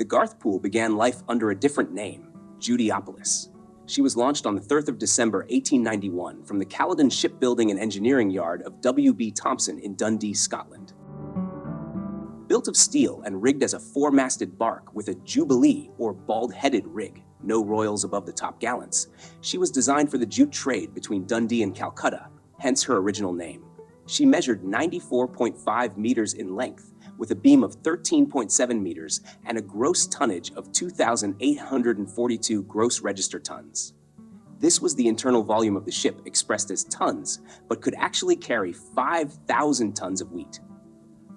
Garthpool began life under a different name, Judiopolis. She was launched on the 3rd of December 1891 from the Caledon Shipbuilding and Engineering Yard of W.B. Thompson in Dundee, Scotland. Built of steel and rigged as a four-masted bark with a jubilee or bald-headed rig, no royals above the top gallants, she was designed for the jute trade between Dundee and Calcutta, hence her original name. She measured 94.5 meters in length, with a beam of 13.7 meters and a gross tonnage of 2,842 gross register tons. This was the internal volume of the ship expressed as tons, but could actually carry 5,000 tons of wheat.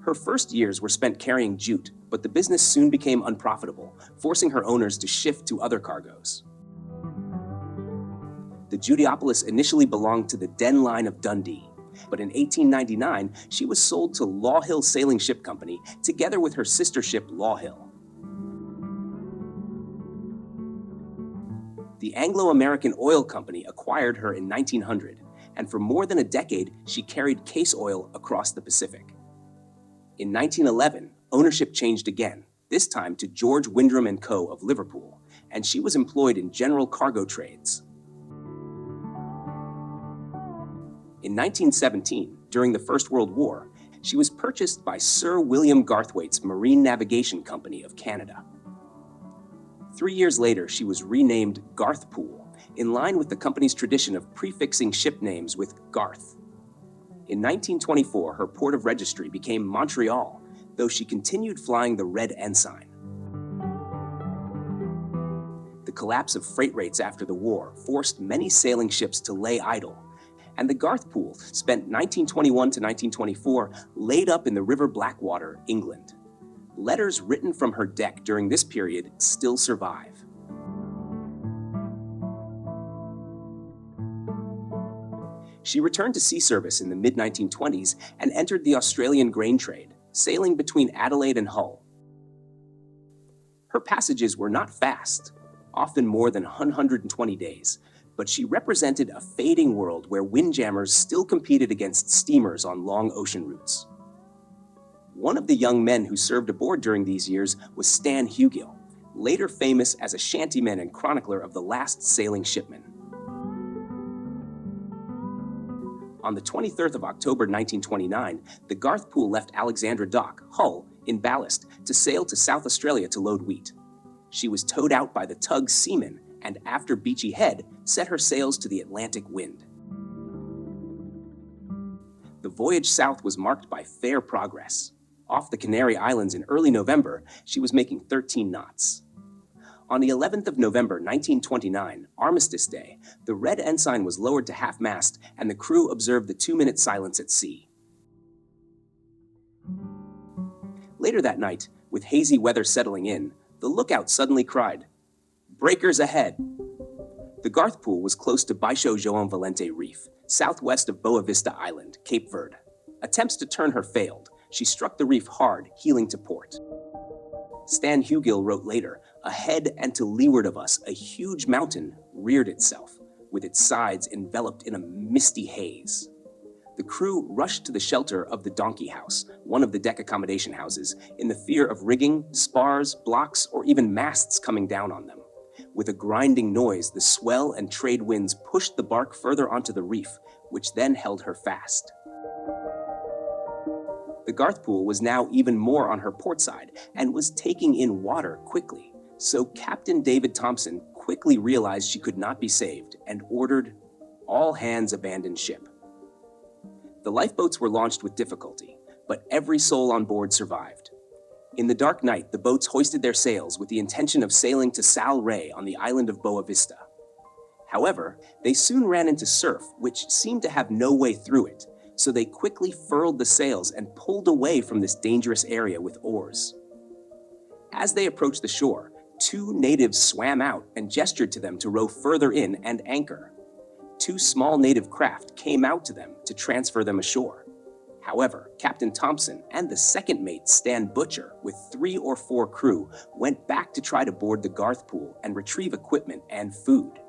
Her first years were spent carrying jute, but the business soon became unprofitable, forcing her owners to shift to other cargoes. The Judiopolis initially belonged to the Den Line of Dundee, but in 1899, she was sold to Law Hill Sailing Ship Company, together with her sister ship Law Hill. The Anglo-American Oil Company acquired her in 1900, and for more than a decade, she carried case oil across the Pacific. In 1911, ownership changed again, this time to George Windram & Co. of Liverpool, and she was employed in general cargo trades. In 1917, during the First World War, she was purchased by Sir William Garthwaite's Marine Navigation Company of Canada. 3 years later, she was renamed Garthpool, in line with the company's tradition of prefixing ship names with Garth. In 1924, her port of registry became Montreal, though she continued flying the Red Ensign. The collapse of freight rates after the war forced many sailing ships to lay idle, and the Garthpool spent 1921 to 1924 laid up in the River Blackwater, England. Letters written from her deck during this period still survive. She returned to sea service in the mid-1920s and entered the Australian grain trade, sailing between Adelaide and Hull. Her passages were not fast, often more than 120 days, but she represented a fading world where windjammers still competed against steamers on long ocean routes. One of the young men who served aboard during these years was Stan Haugen, later famous as a shantyman and chronicler of the last sailing shipman. On the 23rd of October 1929, the Garthpool left Alexandra Dock, Hull, in ballast to sail to South Australia to load wheat. She was towed out by the tug Seaman, and after Beachy Head, set her sails to the Atlantic wind. The voyage south was marked by fair progress. Off the Canary Islands in early November, she was making 13 knots. On the 11th of November 1929, Armistice Day, the Red Ensign was lowered to half-mast and the crew observed the 2-minute silence at sea. Later that night, with hazy weather settling in, the lookout suddenly cried, "Breakers ahead!" The Garthpool was close to Baixo João Valente Reef, southwest of Boa Vista Island, Cape Verde. Attempts to turn her failed. She struck the reef hard, heeling to port. Stan Haugen wrote later, "Ahead and to leeward of us, a huge mountain reared itself, with its sides enveloped in a misty haze." The crew rushed to the shelter of the Donkey House, one of the deck accommodation houses, in the fear of rigging, spars, blocks, or even masts coming down on them. With a grinding noise, the swell and trade winds pushed the bark further onto the reef, which then held her fast. The Garthpool was now even more on her port side and was taking in water quickly, so Captain David Thompson quickly realized she could not be saved and ordered all hands abandon ship. The lifeboats were launched with difficulty, but every soul on board survived. In the dark night, the boats hoisted their sails with the intention of sailing to Sal Rey on the island of Boa Vista. However, they soon ran into surf, which seemed to have no way through it, so they quickly furled the sails and pulled away from this dangerous area with oars. As they approached the shore, 2 natives swam out and gestured to them to row further in and anchor. 2 small native craft came out to them to transfer them ashore. However, Captain Thompson and the second mate, Stan Butcher, with 3 or 4 crew, went back to try to board the Garthpool and retrieve equipment and food.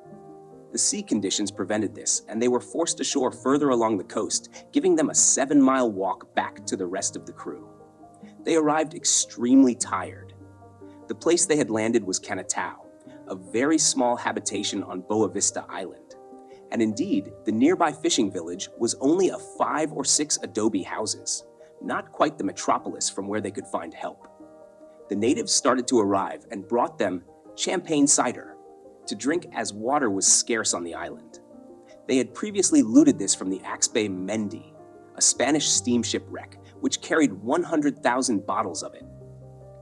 The sea conditions prevented this, and they were forced ashore further along the coast, giving them a 7-mile walk back to the rest of the crew. They arrived extremely tired. The place they had landed was Canatao, a very small habitation on Boa Vista Island. And indeed, the nearby fishing village was only a 5 or 6 adobe houses, not quite the metropolis from where they could find help. The natives started to arrive and brought them champagne cider to drink as water was scarce on the island. They had previously looted this from the Axbe Mendi, a Spanish steamship wreck which carried 100,000 bottles of it.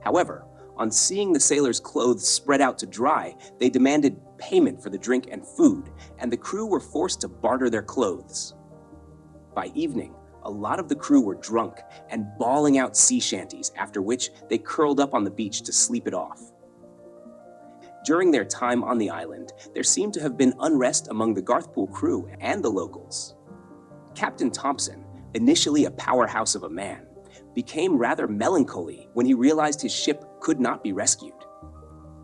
However, on seeing the sailors' clothes spread out to dry, they demanded payment for the drink and food, and the crew were forced to barter their clothes. By evening, a lot of the crew were drunk and bawling out sea shanties, after which they curled up on the beach to sleep it off. During their time on the island, there seemed to have been unrest among the Garthpool crew and the locals. Captain Thompson, initially a powerhouse of a man, became rather melancholy when he realized his ship could not be rescued.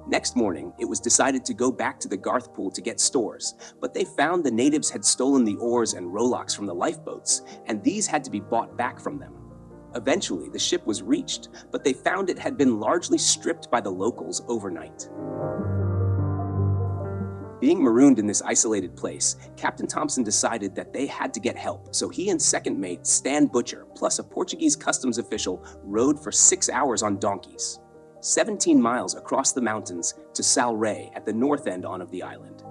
Next morning, it was decided to go back to the Garthpool to get stores, but they found the natives had stolen the oars and rowlocks from the lifeboats, and these had to be bought back from them. Eventually, the ship was reached, but they found it had been largely stripped by the locals overnight. Being marooned in this isolated place, Captain Thompson decided that they had to get help, so he and second mate Stan Butcher, plus a Portuguese customs official, rode for 6 hours on donkeys, 17 miles across the mountains to Salray at the north end of the island.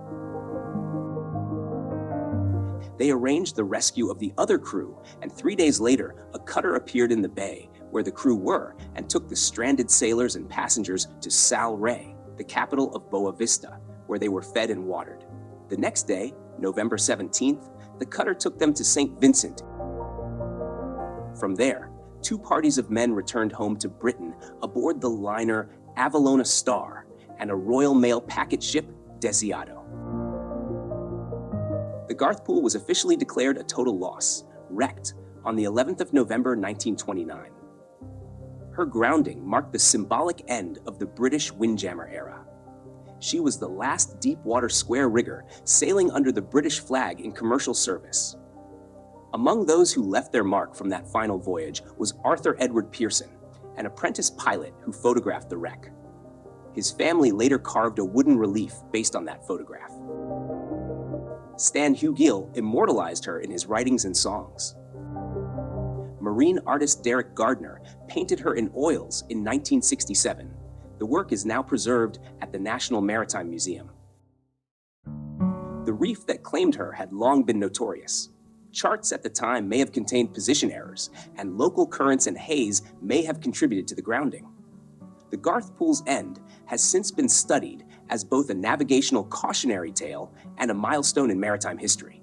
They arranged the rescue of the other crew, and 3 days later, a cutter appeared in the bay where the crew were and took the stranded sailors and passengers to Salray, the capital of Boa Vista, where they were fed and watered. The next day, November 17th, the cutter took them to St. Vincent. From there, 2 parties of men returned home to Britain aboard the liner Avalona Star and a Royal Mail packet ship, Desiato. The Garthpool was officially declared a total loss, wrecked, on the 11th of November 1929. Her grounding marked the symbolic end of the British windjammer era. She was the last deep-water square rigger sailing under the British flag in commercial service. Among those who left their mark from that final voyage was Arthur Edward Pearson, an apprentice pilot who photographed the wreck. His family later carved a wooden relief based on that photograph. Stan Haugen immortalized her in his writings and songs. Marine artist Derek Gardner painted her in oils in 1967. The work is now preserved at the National Maritime Museum. The reef that claimed her had long been notorious. Charts at the time may have contained position errors, and local currents and haze may have contributed to the grounding. The Garthpool's end has since been studied as both a navigational cautionary tale and a milestone in maritime history.